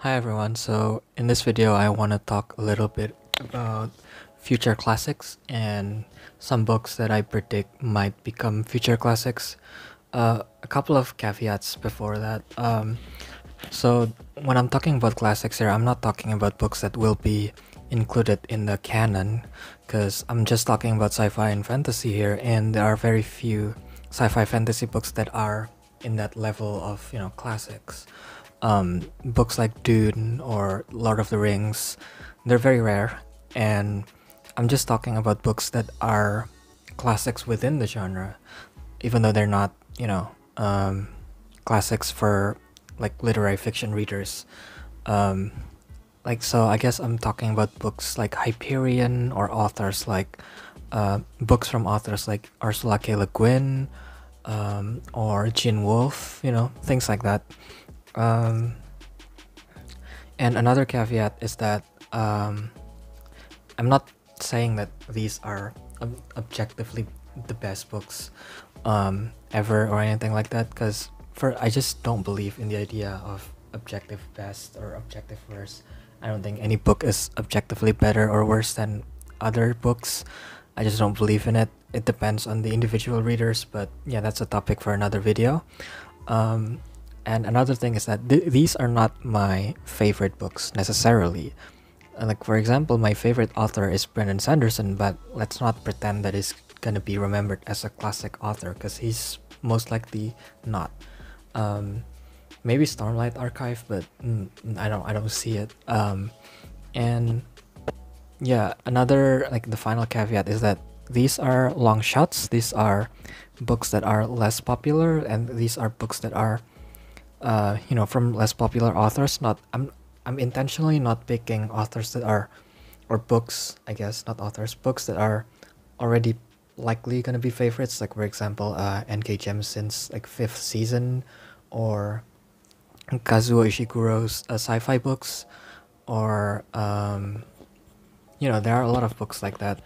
Hi everyone, so in this video I want to talk a little bit about future classics and some books that I predict might become future classics. A couple of caveats before that. So when I'm talking about classics here, I'm not talking about books that will be included in the canon, because I'm just talking about sci-fi and fantasy here, and there are very few sci-fi fantasy books that are in that level of, classics. Books like Dune or Lord of the Rings, they're very rare, and I'm just talking about books that are classics within the genre, even though they're not, classics for like literary fiction readers. So I guess I'm talking about books like Hyperion or authors like books from authors like Ursula K. Le Guin, or Gene Wolfe, things like that. And another caveat is that I'm not saying that these are objectively the best books ever or anything like that, because I just don't believe in the idea of objective best or objective worst. I don't think any book is objectively better or worse than other books. I just don't believe in it. It depends on the individual readers, but yeah, that's a topic for another video. And another thing is that these are not my favorite books necessarily. Like, for example, my favorite author is Brandon Sanderson, but let's not pretend that he's gonna be remembered as a classic author, because he's most likely not. Maybe Stormlight Archive, but I don't see it. And yeah, another, like, the final caveat is that these are long shots. These are books that are less popular, and these are books that are from less popular authors. I'm intentionally not picking authors that are, or books, I guess, not authors, books that are already likely gonna be favorites, like, for example, N.K. Jemisin's like 5th season, or Kazuo Ishiguro's sci-fi books, or there are a lot of books like that,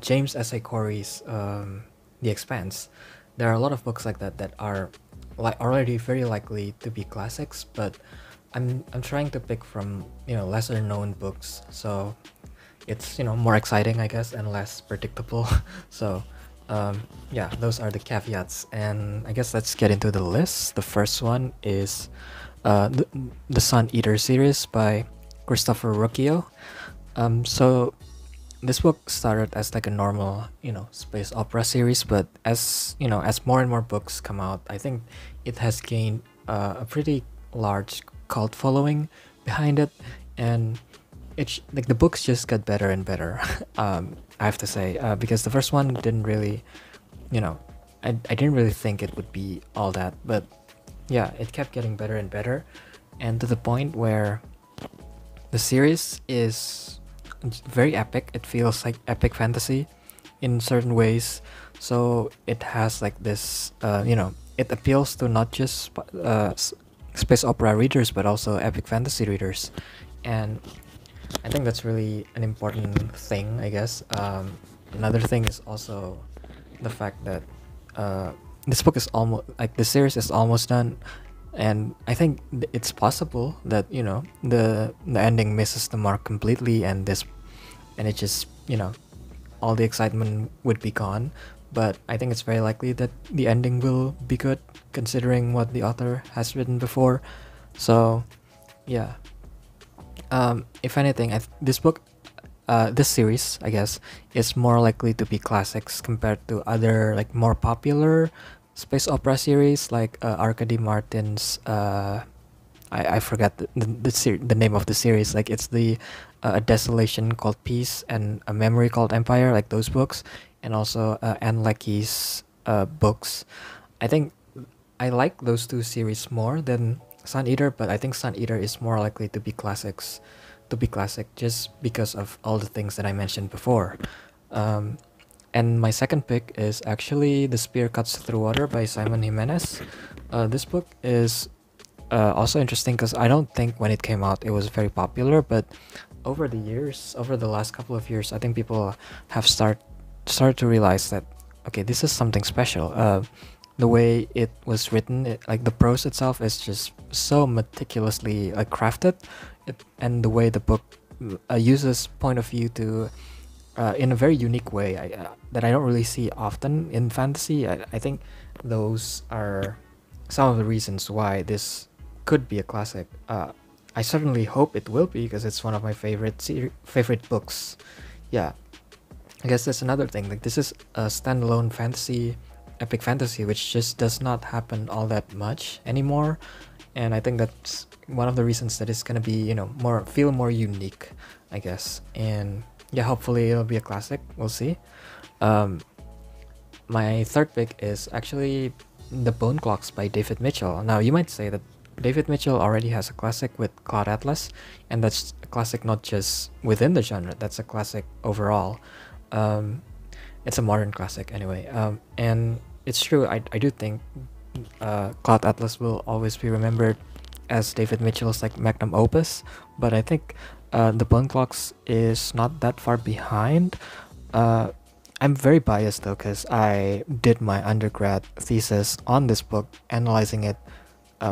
James S.A. Corey's The Expanse. There are a lot of books like that that are already very likely to be classics, but I'm trying to pick from lesser known books, so it's more exciting, I guess, and less predictable. So yeah, those are the caveats, and I guess let's get into the list. The first one is the Suneater series by Christopher Ruocchio. So this book started as like a normal, space opera series, but as more and more books come out, I think it has gained a pretty large cult following behind it, and it's like the books just got better and better. I have to say, because the first one didn't really, I didn't really think it would be all that, but yeah, it kept getting better and better, and to the point where the series is very epic. It feels like epic fantasy in certain ways. So it has like this, it appeals to not just space opera readers, but also epic fantasy readers. And I think that's really an important thing, I guess. Another thing is also the fact that this book is almost, like, the series is almost done. And I think it's possible that the ending misses the mark completely, and it just all the excitement would be gone. But I think it's very likely that the ending will be good, considering what the author has written before. So yeah, if anything, this series, I guess, is more likely to be classics compared to other, like, more popular space opera series like Arkady Martin's I forgot the name of the series. Like, it's the A Desolation Called Peace and A Memory Called Empire, like those books, and also Anne Leckie's books. I think I like those two series more than Suneater, but I think Suneater is more likely to be classic just because of all the things that I mentioned before. And my second pick is actually The Spear Cuts Through Water by Simon Jimenez. This book is also interesting because I don't think when it came out it was very popular, but over the last couple of years, I think people have started to realize that, okay, this is something special. the way it was written, like the prose itself is just so meticulously like crafted, and the way the book uses point of view to in a very unique way that I don't really see often in fantasy. I think those are some of the reasons why this could be a classic. I certainly hope it will be because it's one of my favorite books. Yeah, I guess that's another thing. Like this is a standalone fantasy, epic fantasy, which just does not happen all that much anymore, and I think that's one of the reasons that it's gonna be feel more unique, I guess. And yeah, hopefully it'll be a classic. We'll see. My third pick is actually The Bone Clocks by David Mitchell. Now you might say that David Mitchell already has a classic with Cloud Atlas, and that's a classic not just within the genre, that's a classic overall. It's a modern classic anyway. And it's true, I do think Cloud Atlas will always be remembered as David Mitchell's like magnum opus, but I think The Bone Clocks is not that far behind. I'm very biased though, because I did my undergrad thesis on this book, analyzing it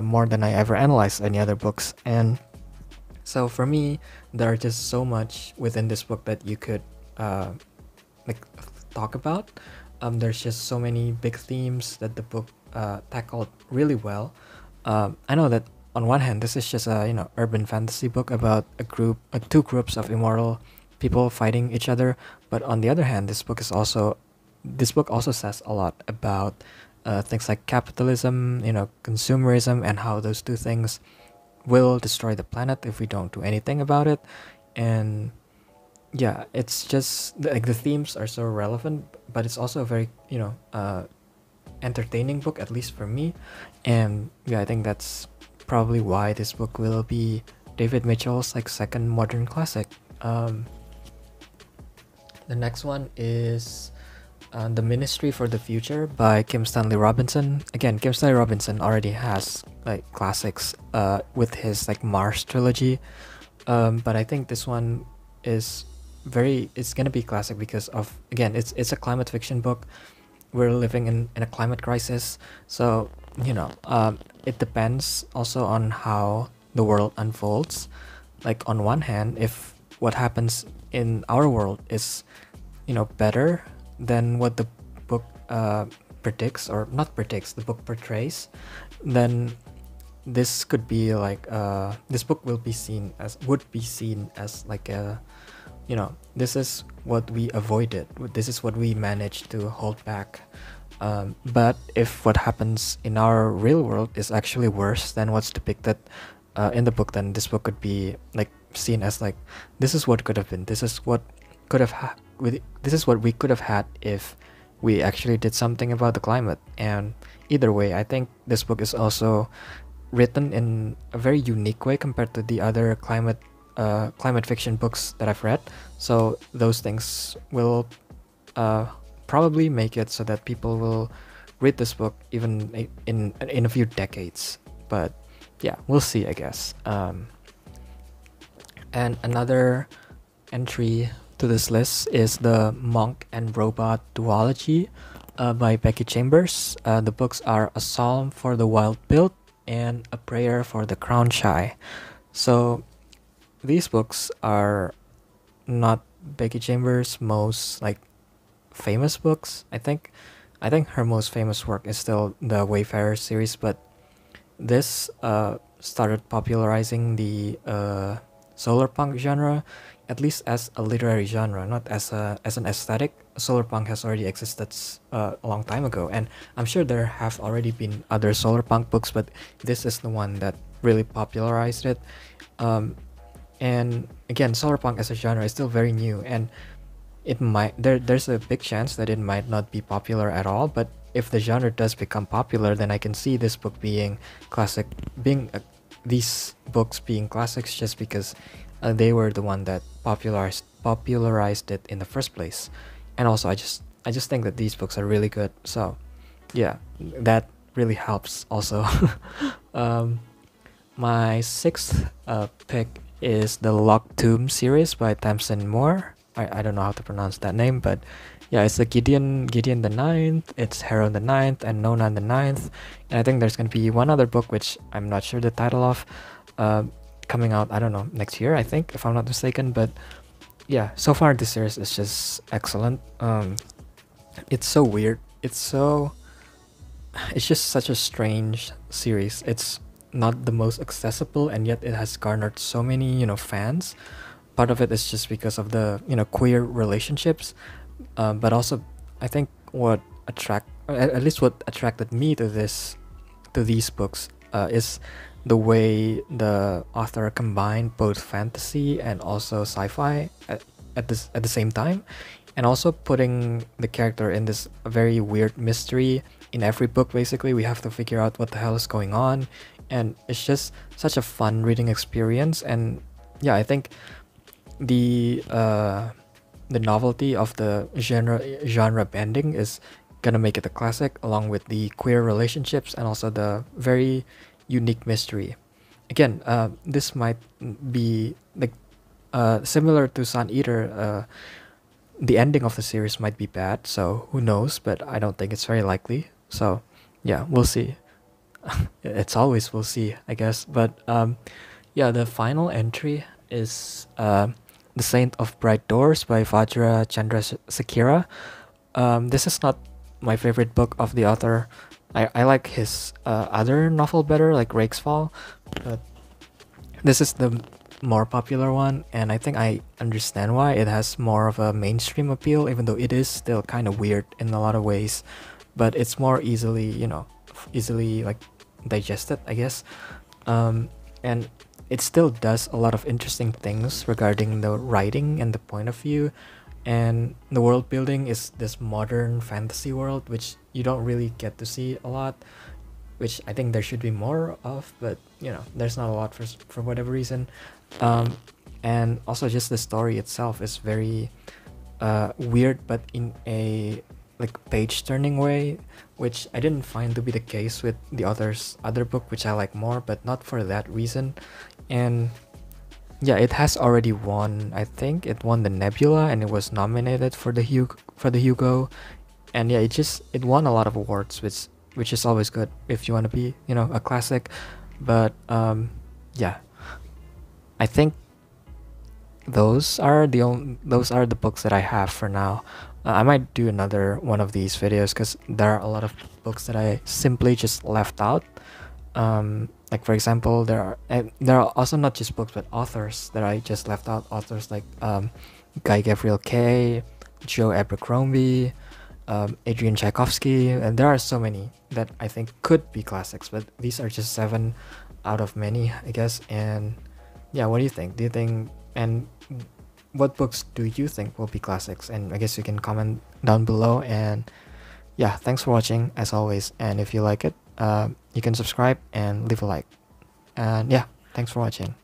more than I ever analyzed any other books. And so for me, there are just so much within this book that you could like talk about. There's just so many big themes that the book tackled really well. I know that on one hand, this is just a urban fantasy book about two groups of immortal people fighting each other. But on the other hand, this book also says a lot about things like capitalism, consumerism, and how those two things will destroy the planet if we don't do anything about it. And yeah, it's just like the themes are so relevant, but it's also a very entertaining book, at least for me. And yeah, I think that's probably why this book will be David Mitchell's like second modern classic. The next one is The Ministry for the Future by Kim Stanley Robinson. Again, Kim Stanley Robinson already has like classics with his like Mars trilogy, but I think this one is it's gonna be classic because of, again, it's a climate fiction book. We're living in a climate crisis, so it depends also on how the world unfolds. Like on one hand, if what happens in our world is better than what the book predicts, or not predicts, the book portrays, then this could be like this book would be seen as like a this is what we avoided, this is what we managed to hold back. But if what happens in our real world is actually worse than what's depicted in the book, then this book could be like seen as like, this is what could have been, this is what this is what we could have had if we actually did something about the climate. And either way, I think this book is also written in a very unique way compared to the other climate fiction books that I've read. So those things will probably make it so that people will read this book even in a few decades. But yeah, we'll see, I guess. And another entry to this list is The Monk and Robot Duology by Becky Chambers. The books are A Psalm for the Wild Built and A Prayer for the Crown Shy. So these books are not Becky Chambers' most like famous books. I think her most famous work is still the Wayfarer series, but this started popularizing the solar punk genre, at least as a literary genre, not as an aesthetic. Solar punk has already existed a long time ago, and I'm sure there have already been other solar punk books, but this is the one that really popularized it. And again, solar punk as a genre is still very new, and there's a big chance that it might not be popular at all. But if the genre does become popular, then I can see this book being classic, these books being classics just because they were the one that popularized it in the first place. And also I just think that these books are really good. So yeah, that really helps also. My sixth pick is the Locked Tomb series by Tamsyn Muir. I don't know how to pronounce that name, but yeah, it's the Gideon the Ninth, it's Heron the Ninth, and Nona the Ninth. And I think there's gonna be one other book which I'm not sure the title of, uh, coming out, I don't know, next year, I think, if I'm not mistaken. But yeah, so far this series is just excellent. It's so weird. It's just such a strange series. It's not the most accessible, and yet it has garnered so many, fans. Part of it is just because of the, queer relationships, but also I think at least what attracted me to these books, is the way the author combined both fantasy and also sci-fi at the same time, and also putting the character in this very weird mystery. In every book, basically, we have to figure out what the hell is going on, and it's just such a fun reading experience. And yeah, I think the novelty of the genre bending is gonna make it a classic, along with the queer relationships and also the very unique mystery. Again, this might be like, similar to Suneater. The ending of the series might be bad, so who knows? But I don't think it's very likely. So yeah, we'll see. It's always we'll see, I guess. But yeah, the final entry is The Saint of Bright Doors by Vajra Chandrasekera. This is not my favorite book of the author. I like his other novel better, like Rake's Fall, but this is the more popular one, and I think I understand why. It has more of a mainstream appeal, even though it is still kind of weird in a lot of ways, but it's more easily, easily like digested, I guess. And it still does a lot of interesting things regarding the writing and the point of view, and the world building is this modern fantasy world, which you don't really get to see a lot, which I think there should be more of, but there's not a lot for whatever reason. And also just the story itself is very weird, but in a like page turning way, which I didn't find to be the case with the author's other book, which I like more, but not for that reason. And yeah, it has already won. I think it won the Nebula, and it was nominated for the Hugo. And yeah, it won a lot of awards, which is always good if you want to be, a classic. But yeah, I think those are the books that I have for now. I might do another one of these videos because there are a lot of books that I simply just left out. Like for example, there are also not just books but authors that I just left out. Authors like Guy Gabriel Kay, Joe Abercrombie, Adrian Tchaikovsky, and there are so many that I think could be classics, but these are just 7 out of many, I guess. And yeah, what do you think? And what books do you think will be classics? And I guess you can comment down below. And yeah, thanks for watching as always. And if you like it, you can subscribe and leave a like. And yeah, thanks for watching.